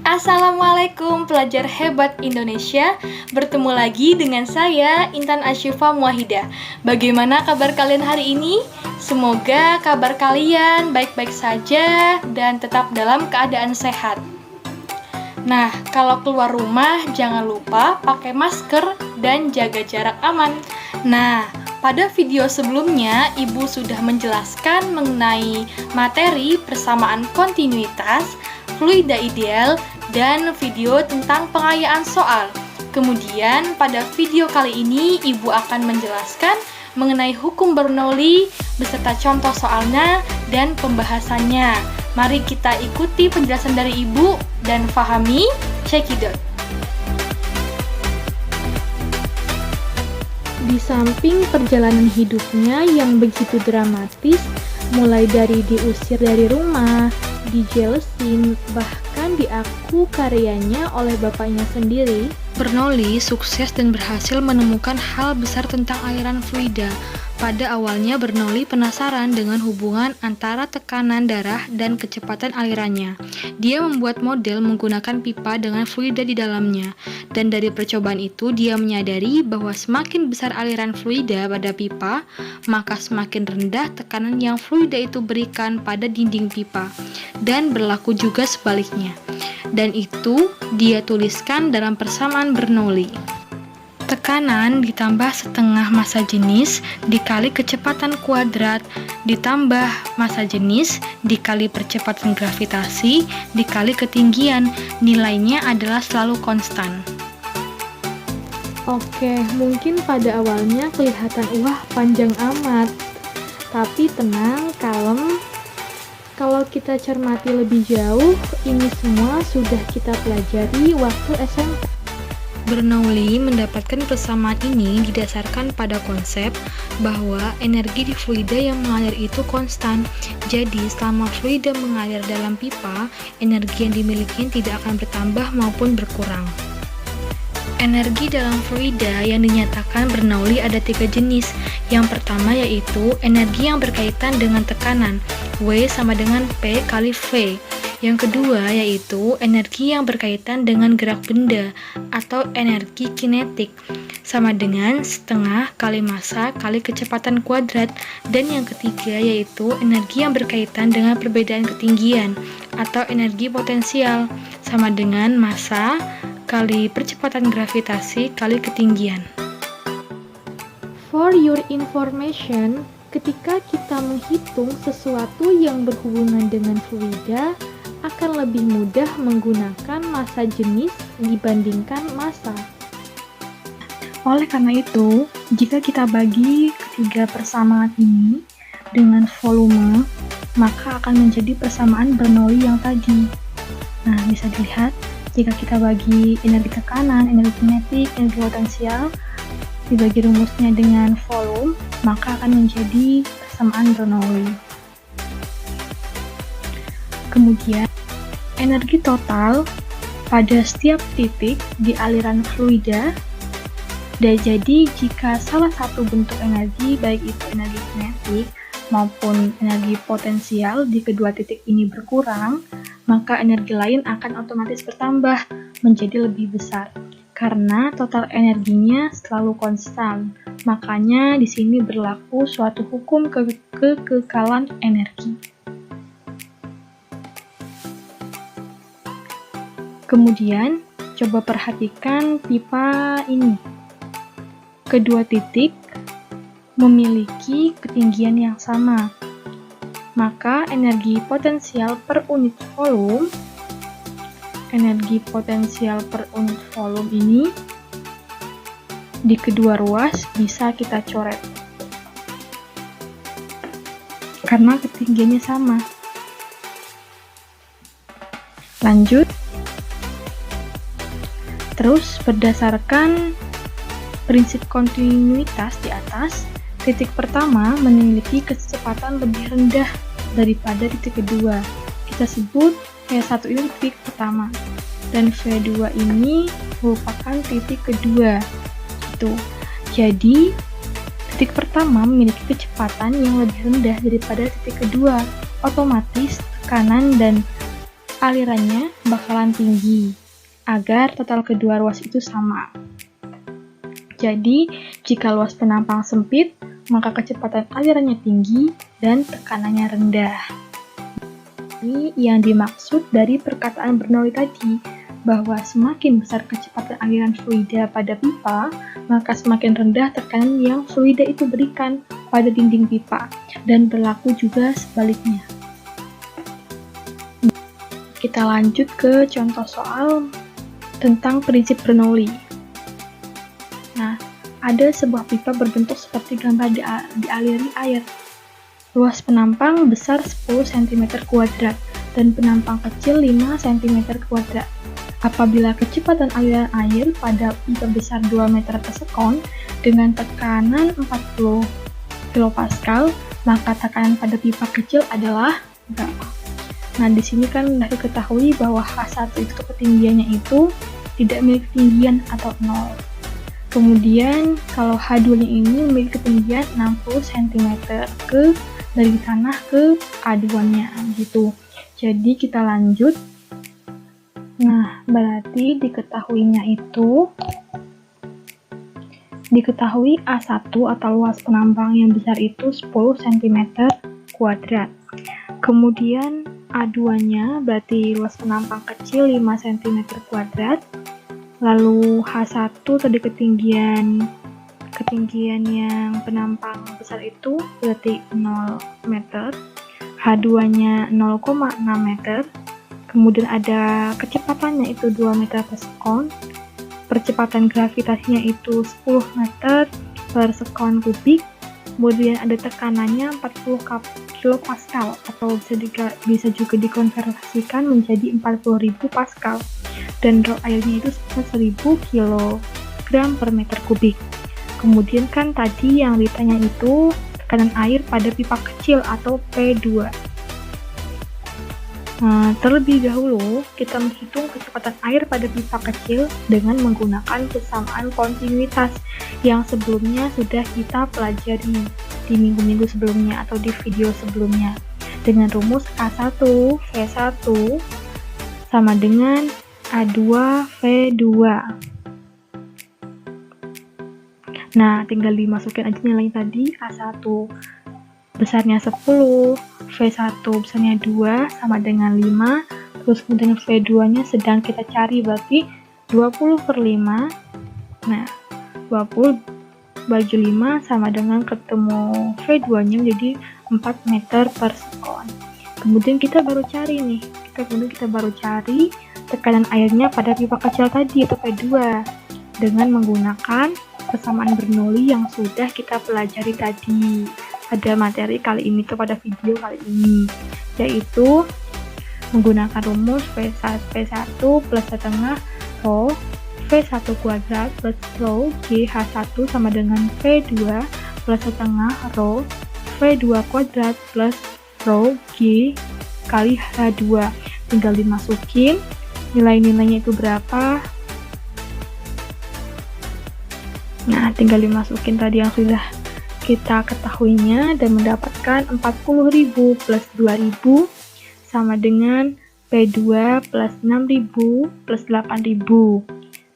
Assalamualaikum pelajar hebat Indonesia. Bertemu lagi dengan saya Intan Asyifa Muwahidah. Bagaimana kabar kalian hari ini? Semoga kabar kalian baik-baik saja dan tetap dalam keadaan sehat. Nah, kalau keluar rumah jangan lupa pakai masker dan jaga jarak aman. Nah, pada video sebelumnya, Ibu sudah menjelaskan mengenai materi persamaan kontinuitas, fluida ideal, dan video tentang pengayaan soal. Kemudian, pada video kali ini, Ibu akan menjelaskan mengenai hukum Bernoulli beserta contoh soalnya dan pembahasannya. Mari kita ikuti penjelasan dari Ibu dan fahami. Cekidot. Di samping perjalanan hidupnya yang begitu dramatis, mulai dari diusir dari rumah, dijelesin, bahkan diaku karyanya oleh bapaknya sendiri, Bernoulli sukses dan berhasil menemukan hal besar tentang aliran fluida. Pada awalnya Bernoulli penasaran dengan hubungan antara tekanan darah dan kecepatan alirannya. Dia membuat model menggunakan pipa dengan fluida di dalamnya, dan dari percobaan itu dia menyadari bahwa semakin besar aliran fluida pada pipa, maka semakin rendah tekanan yang fluida itu berikan pada dinding pipa, dan berlaku juga sebaliknya. Dan itu dia tuliskan dalam persamaan Bernoulli. Tekanan ditambah setengah massa jenis dikali kecepatan kuadrat ditambah massa jenis dikali percepatan gravitasi dikali ketinggian, nilainya adalah selalu konstan. Oke, mungkin pada awalnya kelihatan wah panjang amat. Tapi tenang, kalem. Kalau kita cermati lebih jauh, ini semua sudah kita pelajari waktu SMP. Bernoulli mendapatkan persamaan ini didasarkan pada konsep bahwa energi di fluida yang mengalir itu konstan. Jadi, selama fluida mengalir dalam pipa, energi yang dimiliki tidak akan bertambah maupun berkurang. Energi dalam fluida yang dinyatakan Bernoulli ada 3 jenis. Yang pertama yaitu energi yang berkaitan dengan tekanan, W sama dengan P kali V. Yang kedua yaitu energi yang berkaitan dengan gerak benda atau energi kinetik, sama dengan setengah kali massa kali kecepatan kuadrat. Dan yang ketiga yaitu energi yang berkaitan dengan perbedaan ketinggian atau energi potensial, sama dengan massa kali percepatan gravitasi kali ketinggian. For your information, ketika kita menghitung sesuatu yang berhubungan dengan fluida, akan lebih mudah menggunakan massa jenis dibandingkan massa. Oleh karena itu, jika kita bagi ketiga persamaan ini dengan volume, maka akan menjadi persamaan Bernoulli yang tadi. Nah, bisa dilihat, jika kita bagi energi tekanan, energi kinetik, energi potensial, dibagi rumusnya dengan volume, maka akan menjadi persamaan Bernoulli. Kemudian, energi total pada setiap titik di aliran fluida. Dan jadi jika salah satu bentuk energi, baik itu energi kinetik maupun energi potensial di kedua titik ini berkurang, maka energi lain akan otomatis bertambah menjadi lebih besar karena total energinya selalu konstan. Makanya di sini berlaku suatu hukum kekekalan energi. Kemudian, coba perhatikan pipa ini. Kedua titik memiliki ketinggian yang sama. Maka energi potensial per unit volume, ini di kedua ruas bisa kita coret. Karena ketinggiannya sama. Lanjut. Terus, berdasarkan prinsip kontinuitas di atas, titik pertama memiliki kecepatan lebih rendah daripada titik kedua. Kita sebut V1 ini titik pertama, dan V2 ini merupakan titik kedua. Jadi, titik pertama memiliki kecepatan yang lebih rendah daripada titik kedua. Otomatis, tekanan dan alirannya bakalan tinggi agar total kedua ruas itu sama. Jadi, jika luas penampang sempit, maka kecepatan alirannya tinggi dan tekanannya rendah. Ini yang dimaksud dari perkataan Bernoulli tadi, bahwa semakin besar kecepatan aliran fluida pada pipa, maka semakin rendah tekanan yang fluida itu berikan pada dinding pipa, dan berlaku juga sebaliknya. Kita lanjut ke contoh soal tentang prinsip Bernoulli. Nah, ada sebuah pipa berbentuk seperti gambar dialiri air. Luas penampang besar 10 cm kuadrat dan penampang kecil 5 cm kuadrat. Apabila kecepatan aliran air pada pipa besar 2 meter per sekon dengan tekanan 40 kPa, maka tekanan pada pipa kecil adalah berapa? Nah, di sini kan sudah diketahui bahwa H1 itu ketinggiannya itu tidak memiliki ketinggian atau 0. Kemudian kalau H2-nya ini memiliki ketinggian 60 cm dari tanah ke aduannya gitu. Jadi kita lanjut. Nah, berarti diketahui A1 atau luas penambang yang besar itu 10 cm kuadrat. Kemudian A2-nya berarti luas penampang kecil 5 cm kuadrat. Lalu H1 tadi ketinggian yang penampang besar itu berarti 0 meter. H2-nya 0,6 meter. Kemudian ada kecepatannya itu 2 meter per sekon. Percepatan gravitasinya itu 10 meter per sekon kubik. Kemudian ada tekanannya 40 kPa atau bisa juga dikonversikan menjadi 40.000 Pascal. Dan drop airnya itu 1000 kg per meter kubik. Kemudian kan tadi yang ditanya itu tekanan air pada pipa kecil atau P2. Nah, terlebih dahulu kita menghitung kecepatan air pada pipa kecil dengan menggunakan kesamaan kontinuitas yang sebelumnya sudah kita pelajari di minggu-minggu sebelumnya atau di video sebelumnya dengan rumus A1 V1 sama dengan A2 V2. Nah, tinggal dimasukin aja nilai tadi. A1 besarnya 10, V1 besarnya 2 sama dengan 5, terus kemudian V2 nya sedang kita cari, berarti 20 per 5. Nah, 20 bagi 5 sama dengan ketemu V2 nya menjadi 4 meter per sekon. Kemudian kita baru cari tekanan airnya pada pipa kecil tadi atau P2 dengan menggunakan kesamaan Bernoulli yang sudah kita pelajari tadi pada materi kali ini atau pada video kali ini, yaitu menggunakan rumus P1 plus setengah rho V1 kuadrat plus rho GH1 sama dengan V2 plus setengah rho V2 kuadrat plus rho G kali H2. Tinggal dimasukin nilai-nilainya itu berapa. Nah, tinggal dimasukin tadi yang sudah kita ketahuinya dan mendapatkan 40.000 plus 2.000 sama dengan P2 plus 6.000 plus 8.000.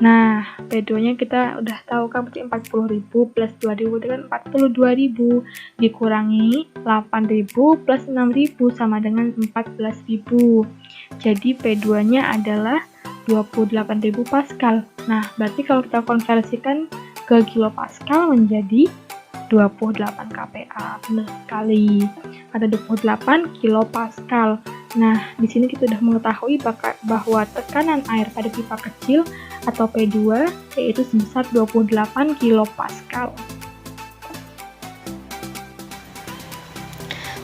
Nah, P2-nya kita udah tahu kan, berarti 40.000 plus 2.000 dengan 42.000 dikurangi 8.000 plus 6.000 sama dengan 14.000. Jadi P2-nya adalah 28.000 Pascal. Nah, berarti kalau kita konversikan ke kilopascal menjadi 28 kPa. Benar sekali. Ada 28 kilopascal. Nah, di sini kita sudah mengetahui bahwa tekanan air pada pipa kecil atau P2 yaitu sebesar 28 kilopascal.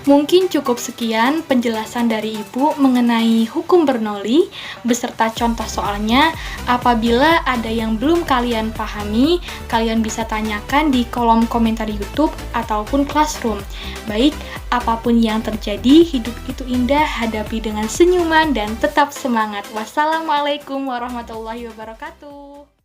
Mungkin cukup sekian penjelasan dari Ibu mengenai hukum Bernoulli beserta contoh soalnya. Apabila ada yang belum kalian pahami, kalian bisa tanyakan di kolom komentar YouTube ataupun Classroom. Baik, apapun yang terjadi, hidup itu indah, hadapi dengan senyuman dan tetap semangat. Wassalamualaikum warahmatullahi wabarakatuh.